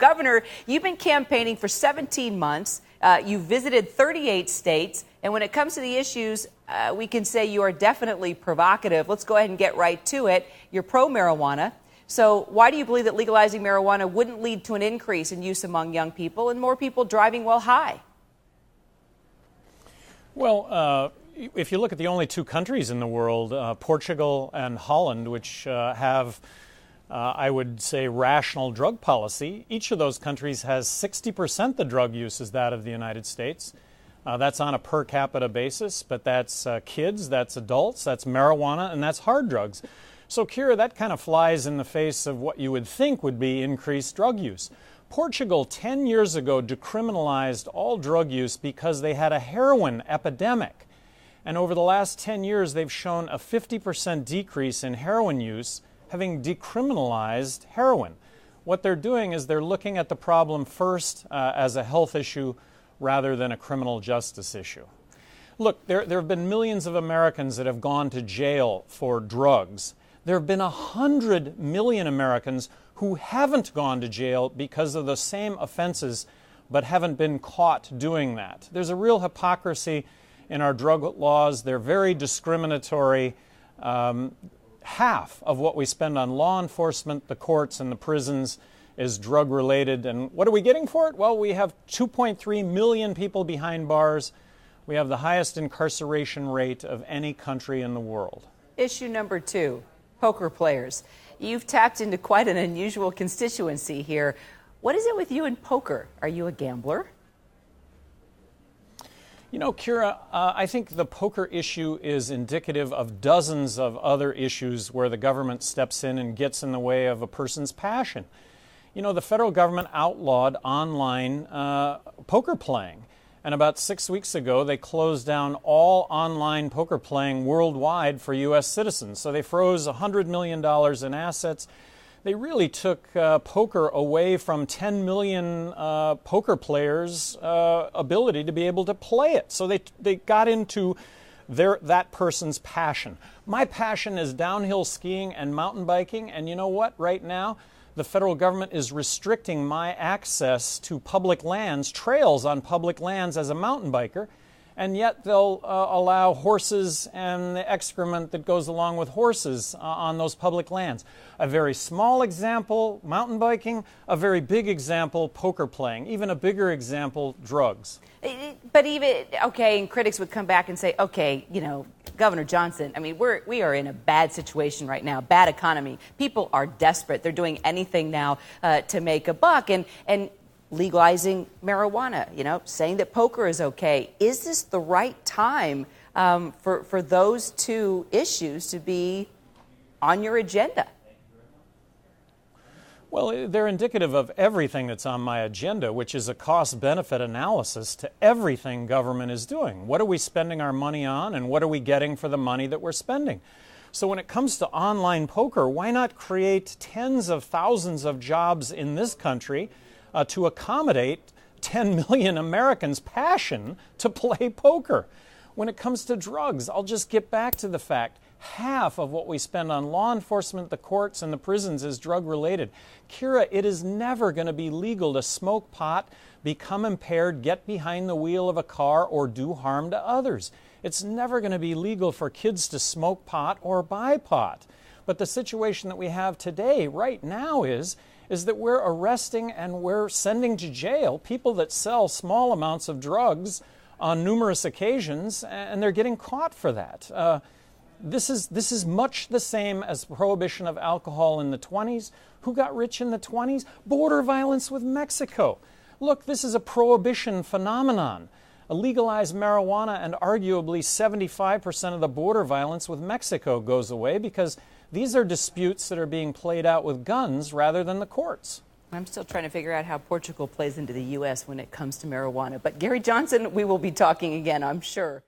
Governor, you've been campaigning for 17 months. You visited 38 states. And when it comes to the issues, we can say you are definitely provocative. Let's go ahead and get right to it. You're pro-marijuana. So why do you believe that legalizing marijuana wouldn't lead to an increase in use among young people and more people driving while high? Well, if you look at the only two countries in the world, Portugal and Holland, which have, I would say, rational drug policy, each of those countries has 60% the drug use as that of the United States. That's on a per capita basis, but that's kids, that's adults, that's marijuana, and that's hard drugs. So, Kira, that kind of flies in the face of what you would think would be increased drug use. Portugal 10 years ago decriminalized all drug use because they had a heroin epidemic. And over the last 10 years, they've shown a 50% decrease in heroin use, having decriminalized heroin. What they're doing is they're looking at the problem first as a health issue rather than a criminal justice issue. Look, there have been millions of Americans that have gone to jail for drugs. There have been 100 million Americans who haven't gone to jail because of the same offenses but haven't been caught doing that. There's a real hypocrisy in our drug laws. They're very discriminatory. Half of what we spend on law enforcement, the courts, and the prisons is drug-related. And what are we getting for it? Well, we have 2.3 million people behind bars. We have the highest incarceration rate of any country in the world. Issue number 2, poker players. You've tapped into quite an unusual constituency here. What is it with you and poker? Are you a gambler? You know, Kira, I think the poker issue is indicative of dozens of other issues where the government steps in and gets in the way of a person's passion. You know, the federal government outlawed online poker playing. And about 6 weeks ago, they closed down all online poker playing worldwide for U.S. citizens. So they froze $100 million in assets. They really took poker away from 10 million poker players' ability to be able to play it. So they got into that person's passion. My passion is downhill skiing and mountain biking. And you know what? Right now, the federal government is restricting my access to public lands, trails on public lands as a mountain biker, and yet they'll allow horses and the excrement that goes along with horses on those public lands. A very small example, mountain biking. A very big example, poker playing. Even a bigger example, drugs. But even, okay, and critics would come back and say, okay, you know, Governor Johnson, I mean, we are in a bad situation right now, bad economy. People are desperate. They're doing anything now to make a buck. And legalizing marijuana, you know, saying that poker is okay. Is this the right time for those two issues to be on your agenda? Well, they're indicative of everything that's on my agenda, which is a cost-benefit analysis to everything government is doing. What are we spending our money on, and what are we getting for the money that we're spending? So when it comes to online poker, why not create tens of thousands of jobs in this country to accommodate 10 million Americans' passion to play poker? When it comes to drugs, I'll just get back to the fact half of what we spend on law enforcement, the courts, and the prisons is drug-related. Kira, it is never going to be legal to smoke pot, become impaired, get behind the wheel of a car, or do harm to others. It's never going to be legal for kids to smoke pot or buy pot. But the situation that we have today, right now, is that we're arresting and we're sending to jail people that sell small amounts of drugs on numerous occasions, and they're getting caught for that. This is much the same as prohibition of alcohol in the 20s. Who got rich in the 20s? Border violence with Mexico. Look, this is a prohibition phenomenon. Legalized marijuana, and arguably 75% of the border violence with Mexico goes away because these are disputes that are being played out with guns rather than the courts. I'm still trying to figure out how Portugal plays into the U.S. when it comes to marijuana. But Gary Johnson, we will be talking again, I'm sure.